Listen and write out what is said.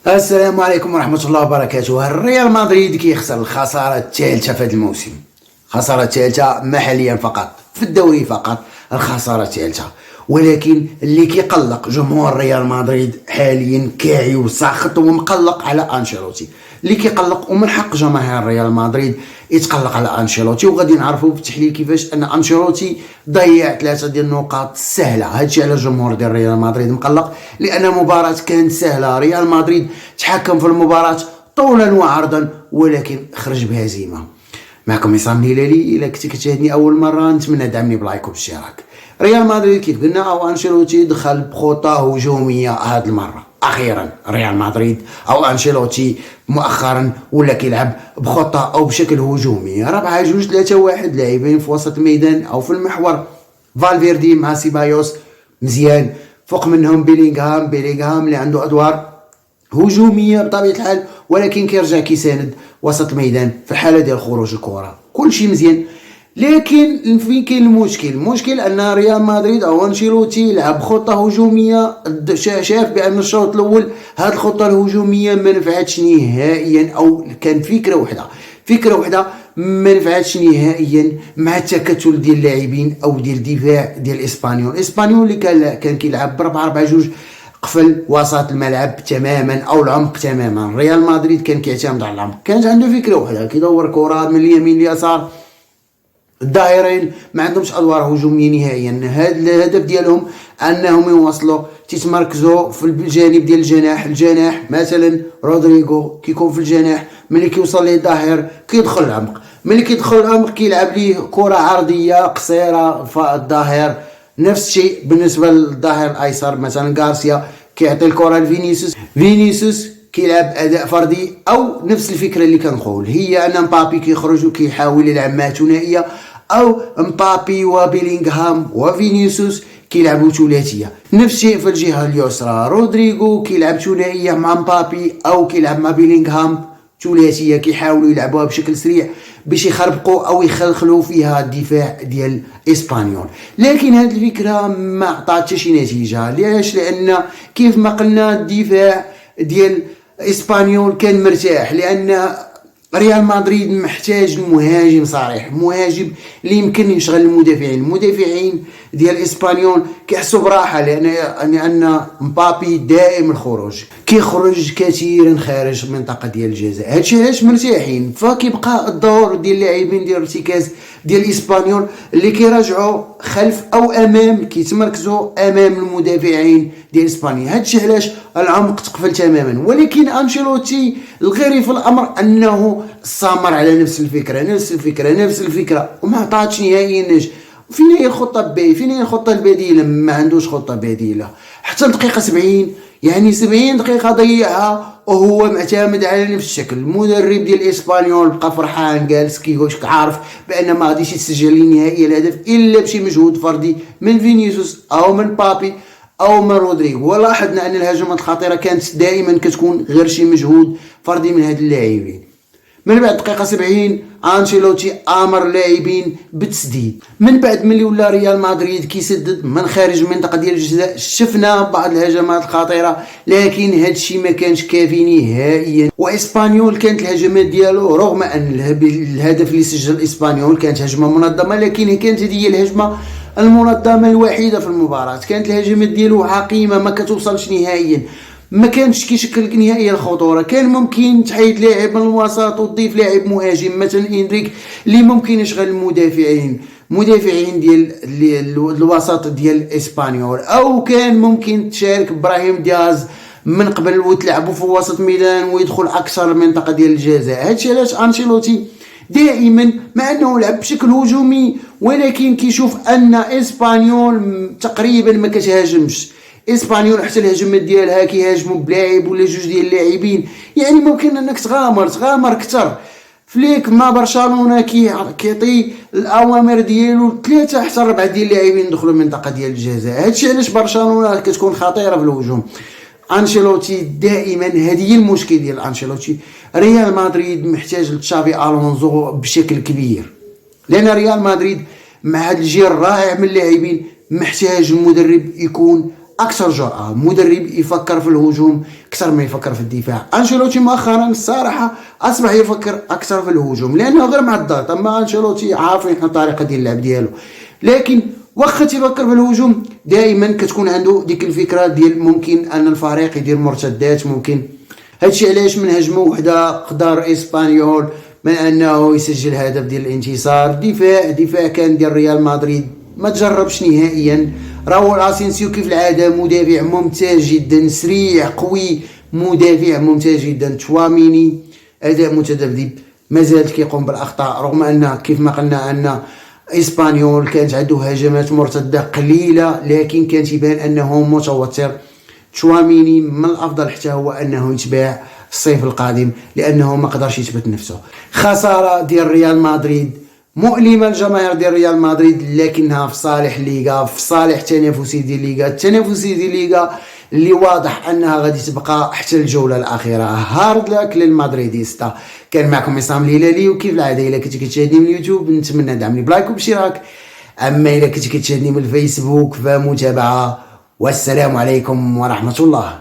السلام عليكم ورحمة الله وبركاته. الريال مدريد كيخسر الخسارة الثالثة في هذا الموسم، خسارة ثالثة محليا فقط، في الدوري فقط الخسارة الثالثة. ولكن اللي كيقلق جمهور ريال مدريد حاليا كاعي وساخط ومقلق على انشيلوتي، اللي كيقلق ومن حق جماهير ريال مدريد يتقلق على انشيلوتي. وغادي نعرفوا في التحليل كيفاش ان انشيلوتي ضيع 3 ديال النقاط سهله. هادشي على الجمهور ديال ريال مدريد مقلق، لان مباراه كانت سهله، ريال مدريد تحكم في المباراه طولا وعرضا ولكن خرج بهزيمه. معكم عصام الهلالي. الا كنتي كتشاهدني اول مره نتمنى دعمني بلايك وبالاشتراك. ريال مدريد كيف قلنا او انشيلوتي دخل بخطه هجوميه هاد المره. اخيرا ريال مدريد او انشيلوتي مؤخرا ولا كيلعب بخطه او بشكل هجومي 4-2-3-1، لاعبين في وسط الميدان او في المحور، فالفيردي مع سيبايوس مزيان، فوق منهم بيلينغهام اللي عنده ادوار هجوميه بطبيعه الحال ولكن كيرجع كيساند وسط الميدان في الحاله ديال خروج الكره. كلشي مزيان، لكن فين كاين المشكل ان ريال مدريد او انشيلوتي لعب خطه هجوميه. شاف بان الشوط الاول هذه الخطه الهجوميه ما نفعتش نهائيا، او كان فكره وحده ما نفعتش نهائيا مع التكتل ديال اللاعبين او ديال الدفاع ديال الاسبانيول اللي كان كيلعب ب 4-4-2، قفل وسط الملعب تماما او العمق تماما. ريال مدريد كان كيعتمد على العمق، كانت عنده فكره وحده، كيدور كره من اليمين لليسار، الظاهرين ما عندهمش ادوار هجوميه نهائيا. هذا الهدف ديالهم انهم يوصلوا تيتمركزوا في الجانب ديال الجناح مثلا رودريغو كيكون في الجناح، ملي كيوصل ليه الظاهر كيدخل العمق، ملي كيدخل العمق كيلعب ليه كره عرضيه قصيره فالظاهر. نفس الشيء بالنسبه للظاهر الايسر، مثلا غارسيا كيعطي الكره لفينيسيوس كيلعب اداء فردي، او نفس الفكره اللي كنقول هي ان مبابي كيخرج وكيحاول يلعب مع ثنائيه، او مبابي وبيلينغهام وفينيسيوس كيلعبوا ثلاثيه. نفس الشيء في الجهه اليسرى، رودريغو كيلعب ثنائيه مع مبابي او كيلعب مع بيلينغهام ثلاثيه، كيحاولوا يلعبوها بشكل سريع باش يخربقوا او يخلخلوا فيها الدفاع ديال اسبانيول. لكن هذه الفكره ما عطاتش شي نتيجه. ليش؟ لان كيف ما قلنا الدفاع ديال اسبانيول كان مرتاح، لان ريال مدريد محتاج مهاجم صريح، مهاجم اللي يمكن يشغل المدافعين ديال اسبانيول كيحسوا براحه، لان مبابي دائم الخروج، كيخرج كثيرا خارج المنطقه ديال الجزاء. هادشي علاش مرتاحين. فكيبقى الدور ديال اللاعبين ديال الارتكاز ديال اسبانيول اللي كيراجعوا خلف او امام، كيتمركزوا امام المدافعين ديال اسبانيا. هادشي علاش العمق تقفل تماما. ولكن انشيلوتي الغريب في الامر انه استمر على نفس الفكره وما عطاتش نهائيا نجم. فين هي الخطه بي؟ فين هي الخطه البديله؟ ما عندوش خطه بديله حتى الدقيقه 70. يعني 70 دقيقه ضيعها وهو معتمد على نفس الشكل. المدرب ديال اسبانيول بقى فرحان جالس كيقولش عارف بان ما غاديش يسجل نهائيا الهدف الا بشي مجهود فردي من فينيسيوس او من بابي او من رودريغو. ولاحظنا ان الهجمات الخطيره كانت دائما كتكون غير شي مجهود فردي من هاد اللاعبين. من بعد دقيقه 70 انشيلوتي امر اللاعبين بالتسديد. من بعد ملي ولا ريال مدريد كيسدد من خارج المنطقه ديال الجزاء، شفنا بعض الهجمات الخطيره، لكن هذا الشيء ما كانش كافي نهائيا. واسبانيول كانت الهجمات ديالو رغم ان الهدف اللي سجل اسبانيول كانت هجمه منظمه، لكن كانت هذه هي الهجمه المنظمه الوحيده في المباراه. كانت الهجمات ديالو عقيمه ما كتوصلش نهائيا، ما كانش كيشكل نهائيا الخطوره. كان ممكن تحيد لاعب من الوسط وتضيف لاعب مهاجم مثلا إنريك اللي ممكن يشغل المدافعين ديال الوسط ديال اسبانيول، او كان ممكن تشارك ابراهيم دياز من قبل وتلعبوا في وسط الميدان ويدخل اكثر المنطقه ديال الجزاء. هادشي علاش انشيلوتي دائما مع انه لعب بشكل هجومي ولكن كيشوف ان اسبانيول تقريبا ما كتهاجمش. اسبانيول حتى الهجمات ديالها كيهاجموا بلاعب ولا جوج ديال اللاعبين، يعني ممكن انك تغامر اكثر. فليك مع برشلونه كيعطي الاوامر ديالو 3 حتى 4 ديال اللاعبين يدخلوا المنطقه ديال الجزاء. هادشي علاش برشلونه كتكون خطيره في الهجوم. انشيلوتي دائما هذه هي المشكل ديال انشيلوتي. ريال مدريد محتاج لتشافي الونزو بشكل كبير، لان ريال مدريد مع هذا الجيل الرائع من اللاعبين محتاج المدرب يكون اكثر جرأة، مدرب يفكر في الهجوم اكثر ما يفكر في الدفاع. انشيلوتي مؤخرا الصراحه اصبح يفكر اكثر في الهجوم لانه غير مع الضغط. اما انشيلوتي عارفين شنو الطريقه ديال اللعب ديالو، لكن واخا تيفكر في الهجوم دائما كتكون عنده ديك الفكره ديال ممكن ان الفريق يدير مرتدات. ممكن هادشي علاش من هجمه وحده قدر اسبانيول من انه يسجل هدف ديال الانتصار. دفاع كان ديال ريال مدريد ما تجربش نهائيا. راؤول اسينسيو كيف العاده مدافع ممتاز جدا، سريع قوي، مدافع ممتاز جدا. تشواميني اداء متذبذب، مازال كيقوم بالاخطاء، رغم ان كيف ما قلنا ان اسبانيول كانت عنده هجمات مرتده قليله لكن كان تيبان انه متوتر. تشواميني من الافضل حتى هو انه يتباع الصيف القادم لانه ما قدرش يثبت نفسه. خساره ديال ريال مدريد مؤلمه الجماهير ديال ريال مدريد، لكنها في صالح ليغا، في صالح تنافسي ديال ليغا، التنافسي ديال ليغا اللي واضح انها غادي تبقى حتى الجوله الاخيره. هارد لك للمدريديستا. كان معكم عصام الهلالي، وكيف العاده الا كنتي كتشاهدني من اليوتيوب نتمنى دعمني بلايك وباشتراك، اما الا كنتي كتشاهدني من الفيسبوك فمتابعه. والسلام عليكم ورحمه الله.